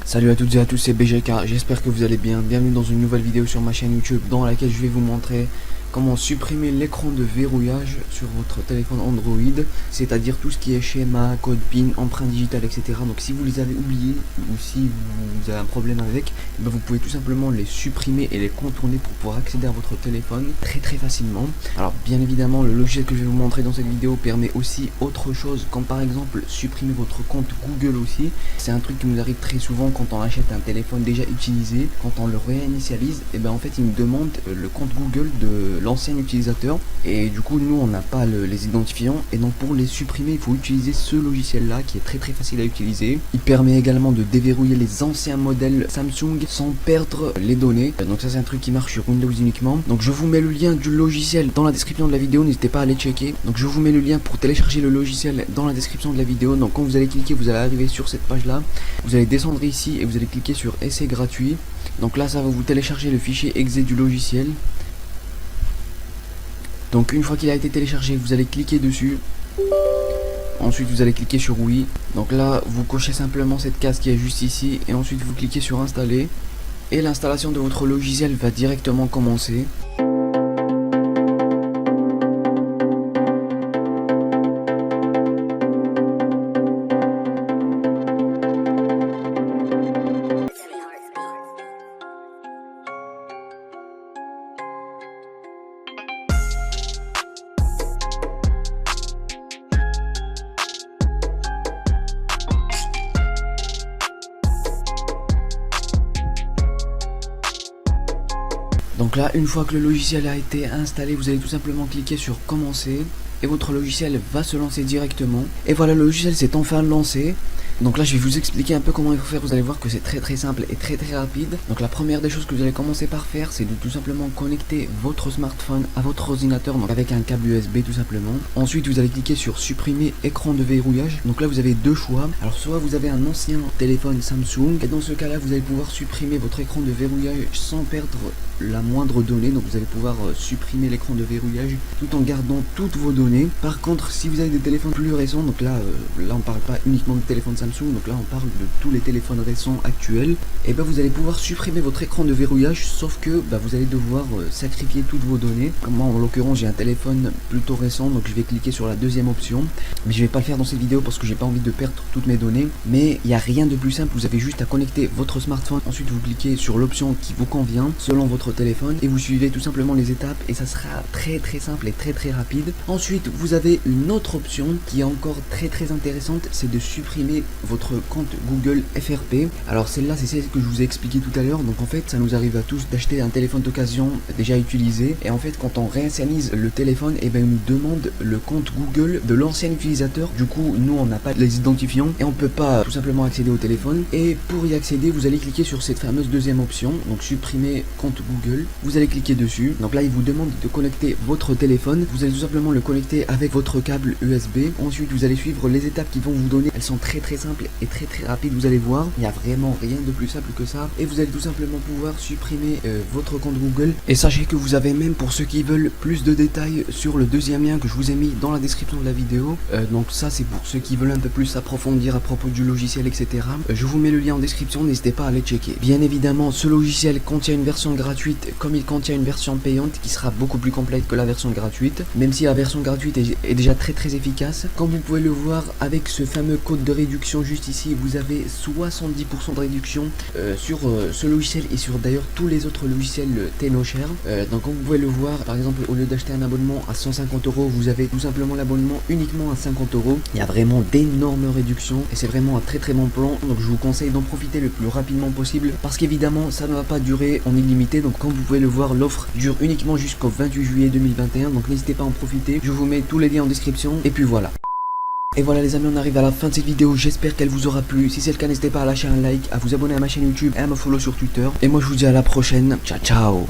Salut à toutes et à tous, c'est BGK, j'espère que vous allez bien. Bienvenue dans une nouvelle vidéo sur ma chaîne YouTube dans laquelle je vais vous montrer comment supprimer l'écran de verrouillage sur votre téléphone Android, c'est-à-dire tout ce qui est schéma, code PIN, empreinte digitale, etc. Donc si vous les avez oubliés ou si vous avez un problème avec, vous pouvez tout simplement les supprimer et les contourner pour pouvoir accéder à votre téléphone très facilement. Alors bien évidemment, le logiciel que je vais vous montrer dans cette vidéo permet aussi autre chose, comme par exemple supprimer votre compte Google aussi. C'est un truc qui nous arrive très souvent quand on achète un téléphone déjà utilisé, quand on le réinitialise, et en fait il nous demande le compte Google de l'ancien utilisateur et du coup nous on n'a pas les identifiants, et donc pour les supprimer il faut utiliser ce logiciel là qui est très facile à utiliser. Il permet également de déverrouiller les anciens modèles Samsung sans perdre les données, donc ça c'est un truc qui marche sur Windows uniquement. Donc je vous mets le lien du logiciel dans la description de la vidéo, n'hésitez pas à aller checker. Donc je vous mets le lien pour télécharger le logiciel dans la description de la vidéo. Donc quand vous allez cliquer, vous allez arriver sur cette page là, vous allez descendre ici et vous allez cliquer sur essai gratuit. Donc là ça va vous télécharger le fichier exe du logiciel. Donc une fois qu'il a été téléchargé, vous allez cliquer dessus. Ensuite vous allez cliquer sur oui. Donc là vous cochez simplement cette case qui est juste ici et ensuite vous cliquez sur installer. Et l'installation de votre logiciel va directement commencer. Donc là, une fois que le logiciel a été installé, vous allez tout simplement cliquer sur commencer et votre logiciel va se lancer directement. Et voilà, le logiciel s'est enfin lancé. Donc là je vais vous expliquer un peu comment il faut faire. Vous allez voir que c'est très simple et très rapide. Donc la première des choses que vous allez commencer par faire, c'est de tout simplement connecter votre smartphone à votre ordinateur, donc avec un câble USB tout simplement. Ensuite vous allez cliquer sur supprimer écran de verrouillage. Donc là vous avez deux choix. Alors soit vous avez un ancien téléphone Samsung et dans ce cas là vous allez pouvoir supprimer votre écran de verrouillage sans perdre la moindre donnée. Donc vous allez pouvoir supprimer l'écran de verrouillage tout en gardant toutes vos données. Par contre si vous avez des téléphones plus récents, donc là on parle pas uniquement de téléphone Samsung, donc là on parle de tous les téléphones récents actuels, et vous allez pouvoir supprimer votre écran de verrouillage, sauf que vous allez devoir sacrifier toutes vos données. Comme moi en l'occurrence j'ai un téléphone plutôt récent, donc je vais cliquer sur la deuxième option, mais je vais pas le faire dans cette vidéo parce que j'ai pas envie de perdre toutes mes données. Mais il n'y a rien de plus simple, vous avez juste à connecter votre smartphone, ensuite vous cliquez sur l'option qui vous convient selon votre téléphone et vous suivez tout simplement les étapes et ça sera très simple et très rapide. Ensuite vous avez une autre option qui est encore très intéressante, c'est de supprimer votre compte Google FRP. Alors celle-là c'est celle que je vous ai expliqué tout à l'heure. Donc en fait ça nous arrive à tous d'acheter un téléphone d'occasion déjà utilisé, et en fait quand on réinitialise le téléphone, il nous demande le compte Google de l'ancien utilisateur. Du coup nous on n'a pas les identifiants et on peut pas tout simplement accéder au téléphone, et pour y accéder vous allez cliquer sur cette fameuse deuxième option, donc supprimer compte Google. Vous allez cliquer dessus. Donc là il vous demande de connecter votre téléphone, vous allez tout simplement le connecter avec votre câble USB. Ensuite vous allez suivre les étapes qui vont vous donner, elles sont très simple et très rapide. Vous allez voir, il n'y a vraiment rien de plus simple que ça, et vous allez tout simplement pouvoir supprimer votre compte Google. Et sachez que vous avez même, pour ceux qui veulent plus de détails, sur le deuxième lien que je vous ai mis dans la description de la vidéo. Donc ça c'est pour ceux qui veulent un peu plus approfondir à propos du logiciel, etc. Je vous mets le lien en description, n'hésitez pas à aller checker. Bien évidemment ce logiciel contient une version gratuite comme il contient une version payante qui sera beaucoup plus complète que la version gratuite, même si la version gratuite est déjà très efficace. Comme vous pouvez le voir avec ce fameux code de réduction juste ici, vous avez 70% de réduction sur ce logiciel et sur d'ailleurs tous les autres logiciels TenoShare. Donc comme vous pouvez le voir, par exemple au lieu d'acheter un abonnement à 150 €, vous avez tout simplement l'abonnement uniquement à 50 €. Il y a vraiment d'énormes réductions et c'est vraiment un très bon plan. Donc je vous conseille d'en profiter le plus rapidement possible, parce qu'évidemment ça ne va pas durer en illimité. Donc comme vous pouvez le voir, l'offre dure uniquement jusqu'au 28 juillet 2021, donc n'hésitez pas à en profiter. Je vous mets tous les liens en description et puis voilà. Et voilà les amis, on arrive à la fin de cette vidéo, j'espère qu'elle vous aura plu. Si c'est le cas, n'hésitez pas à lâcher un like, à vous abonner à ma chaîne YouTube et à me follow sur Twitter. Et moi je vous dis à la prochaine, ciao